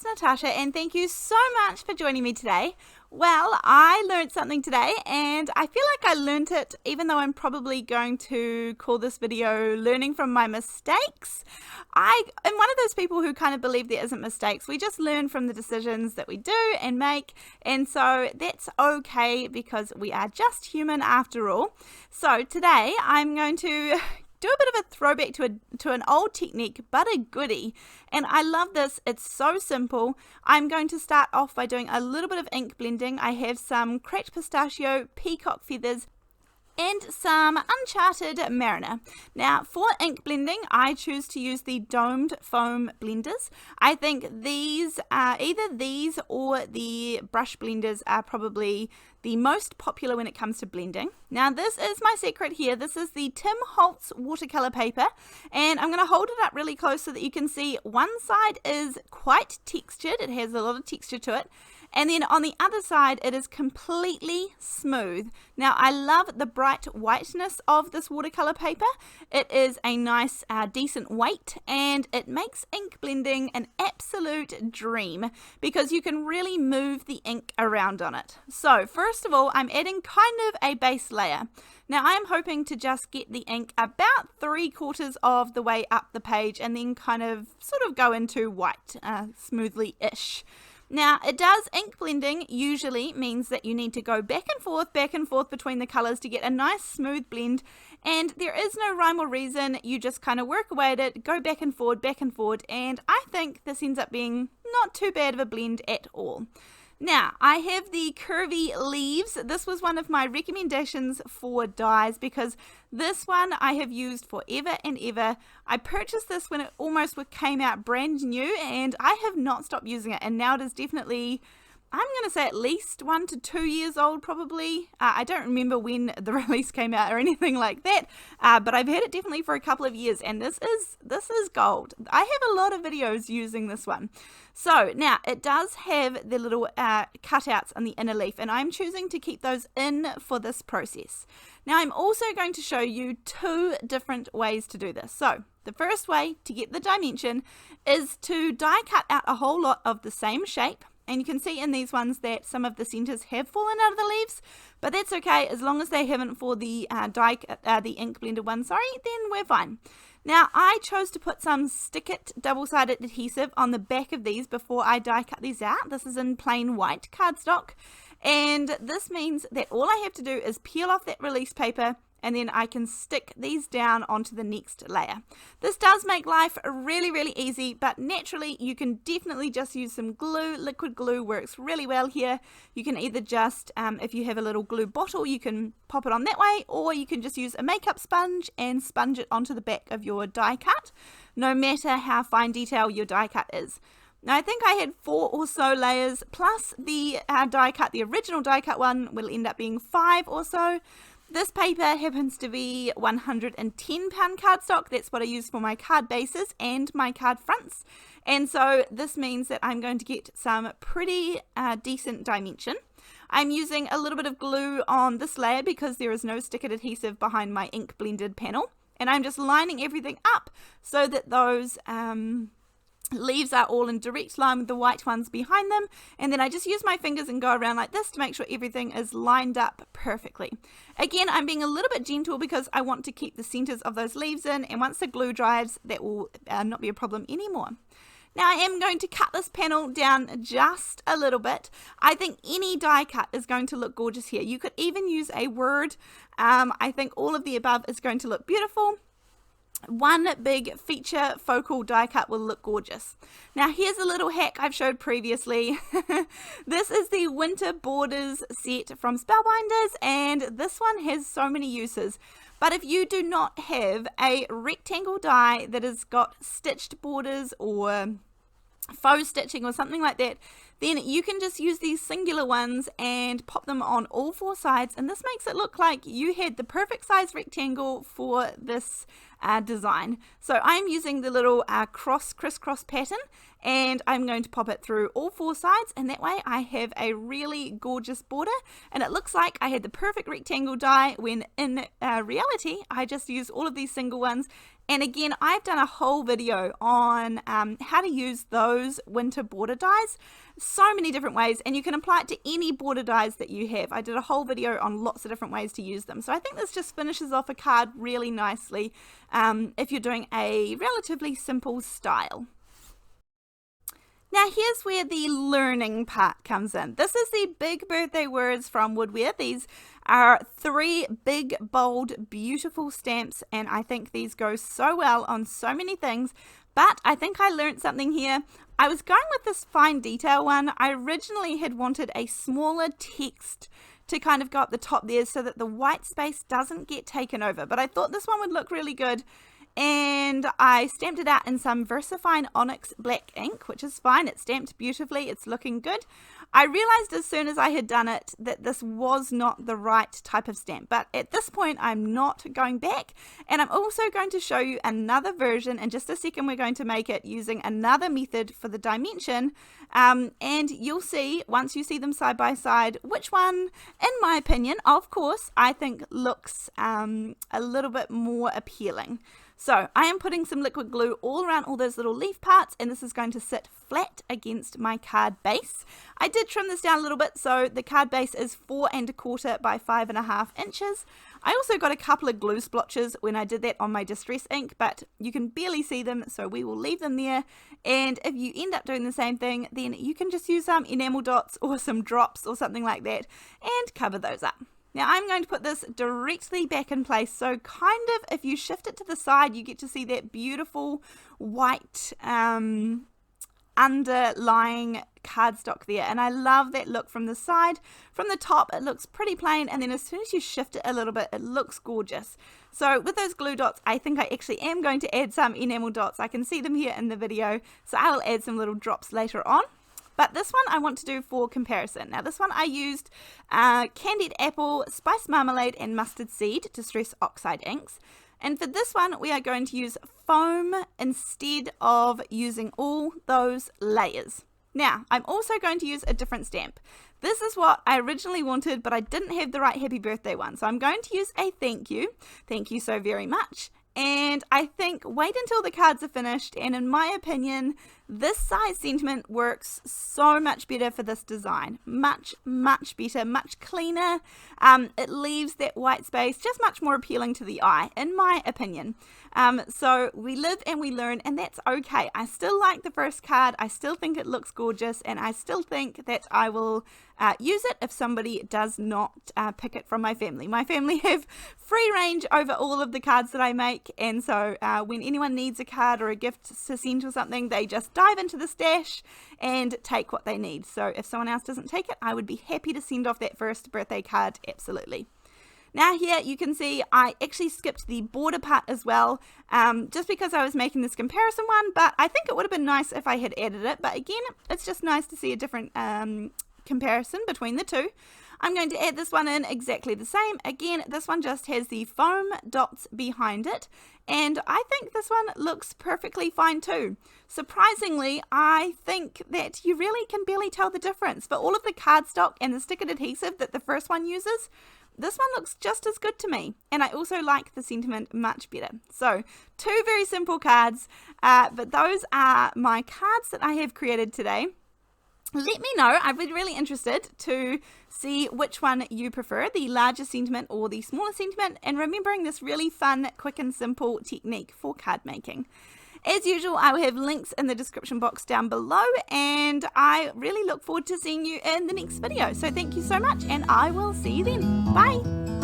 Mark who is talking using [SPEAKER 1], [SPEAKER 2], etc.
[SPEAKER 1] it's Natasha, and thank you so much for joining me today. Well, I learned something today, and I feel like I learned it even though I'm probably going to call this video learning from my mistakes. I am one of those people who kind of believe there isn't mistakes. We just learn from the decisions that we do and make, and so that's okay because we are just human after all. So today I'm going to do a bit of a throwback to an old technique, but a goodie. And I love this. It's so simple. I'm going to start off by doing a little bit of ink blending. I have some cracked pistachio, peacock feathers, and some Uncharted Mariner. Now for ink blending, I choose to use the domed foam blenders. I think these, either these or the brush blenders are probably the most popular when it comes to blending. Now this is my secret here. This is the Holtz watercolor paper, and I'm going to hold it up really close so that you can see one side is quite textured. It has a lot of texture to it. And then on the other side, it is completely smooth. Now, I love the bright whiteness of this watercolor paper. It is a nice, decent weight, and it makes ink blending an absolute dream because you can really move the ink around on it. So, first of all, I'm adding kind of a base layer. Now, I am hoping to just get the ink about 3/4 of the way up the page and then kind of sort of go into white, smoothly-ish. Now, ink blending usually means that you need to go back and forth between the colors to get a nice smooth blend, and there is no rhyme or reason. You just kind of work away at it, go back and forward, and I think this ends up being not too bad of a blend at all. Now, I have the Curvy leaves. This was one of my recommendations for dies because this one I have used forever and ever. I purchased this when it almost came out brand new, and I have not stopped using it, and now it is definitely, I'm going to say at least 1 to 2 years old probably. I don't remember when the release came out or anything like that, but I've had it definitely for a couple of years, and this is gold. I have a lot of videos using this one. So now it does have the little cutouts on the inner leaf, and I'm choosing to keep those in for this process. Now I'm also going to show you 2 different ways to do this. So the first way to get the dimension is to die cut out a whole lot of the same shape. And you can see in these ones that some of the centers have fallen out of the leaves, but that's okay as long as they haven't for the the ink blender one, then we're fine. Now I chose to put some Stick It double-sided adhesive on the back of these before I die cut these out. This is in plain white cardstock, and this means that all I have to do is peel off that release paper, and then I can stick these down onto the next layer. This does make life really, really easy, but naturally you can definitely just use some glue. Liquid glue works really well here. You can either just, if you have a little glue bottle, you can pop it on that way, or you can just use a makeup sponge and sponge it onto the back of your die cut, no matter how fine detail your die cut is. Now I think I had 4 or so layers, plus the die cut, the original die cut one will end up being 5 or so. This paper happens to be 110 pound cardstock. That's what I use for my card bases and my card fronts. And so this means that I'm going to get some pretty decent dimension. I'm using a little bit of glue on this layer because there is no Stick It adhesive behind my ink blended panel. And I'm just lining everything up so that those leaves are all in direct line with the white ones behind them, and then I just use my fingers and go around like this to make sure everything is lined up perfectly. Again, I'm being a little bit gentle because I want to keep the centers of those leaves in, and once the glue dries, that will not be a problem anymore. Now I am going to cut this panel down just a little bit. I think any die cut is going to look gorgeous here. You could even use a word. I think all of the above is going to look beautiful. One big feature focal die cut will look gorgeous. Now here's a little hack I've showed previously. This is the Winter Borders set from Spellbinders, and this one has so many uses. But if you do not have a rectangle die that has got stitched borders or faux stitching or something like that, then you can just use these singular ones and pop them on all 4 sides, and this makes it look like you had the perfect size rectangle for this design. So I'm using the little crisscross pattern, and I'm going to pop it through all 4 sides, and that way I have a really gorgeous border, and it looks like I had the perfect rectangle die when in reality I just used all of these single ones. And again, I've done a whole video on how to use those winter border dies, so many different ways, and you can apply it to any border dies that you have. I did a whole video on lots of different ways to use them, so I think this just finishes off a card really nicely if you're doing a relatively simple style. Now here's where the learning part comes in. This is the big birthday words from Woodware. These are 3 big, bold, beautiful stamps, and I think these go so well on so many things, but I think I learned something here. I was going with this fine detail one. I originally had wanted a smaller text to kind of go up the top there so that the white space doesn't get taken over, but I thought this one would look really good. And I stamped it out in some VersaFine ONYX black ink, which is fine. It's stamped beautifully. It's looking good. I realized as soon as I had done it that this was not the right type of stamp, but at this point I'm not going back, and I'm also going to show you another version. In just a second we're going to make it using another method for the dimension, and you'll see once you see them side by side which one, in my opinion, of course, I think looks a little bit more appealing. So I am putting some liquid glue all around all those little leaf parts, and this is going to sit flat against my card base. I did trim this down a little bit, so the card base is 4 1/4 by 5.5 inches. I also got a couple of glue splotches when I did that on my distress ink, but you can barely see them, so we will leave them there. And if you end up doing the same thing, then you can just use some enamel dots or some drops or something like that and cover those up. Now I'm going to put this directly back in place, so kind of if you shift it to the side you get to see that beautiful white underlying cardstock there, and I love that look from the side. From the top it looks pretty plain, and then as soon as you shift it a little bit it looks gorgeous. So with those glue dots, I think I actually am going to add some enamel dots. I can see them here in the video, so I will add some little drops later on. But this one I want to do for comparison. Now this one I used candied apple, spice marmalade and mustard seed Distress Oxide inks. And for this one we are going to use foam instead of using all those layers. Now I'm also going to use a different stamp. This is what I originally wanted, but I didn't have the right happy birthday one. So I'm going to use a thank you so very much. And I think wait until the cards are finished, and in my opinion this size sentiment works so much better for this design. Much better, much cleaner. It leaves that white space just much more appealing to the eye, in my opinion. So we live and we learn, and that's okay. I still like the first card. I still think it looks gorgeous, and I still think that I will use it if somebody does not pick it from my family. My family have free range over all of the cards that I make, and so when anyone needs a card or a gift to send or something, they just dive into the stash and take what they need. So if someone else doesn't take it, I would be happy to send off that first birthday card, absolutely. Now here you can see I actually skipped the border part as well, just because I was making this comparison one, but I think it would have been nice if I had added it. But again, it's just nice to see a different comparison between the two. I'm going to add this one in exactly the same. Again, this one just has the foam dots behind it, and I think this one looks perfectly fine too. Surprisingly, I think that you really can barely tell the difference. For all of the cardstock and the stickered adhesive that the first one uses, this one looks just as good to me, and I also like the sentiment much better. So 2 very simple cards, but those are my cards that I have created today. Let me know. I'd be really interested to see which one you prefer, the larger sentiment or the smaller sentiment, and remembering this really fun, quick and simple technique for card making. As usual, I will have links in the description box down below, and I really look forward to seeing you in the next video. So thank you so much, and I will see you then. Bye!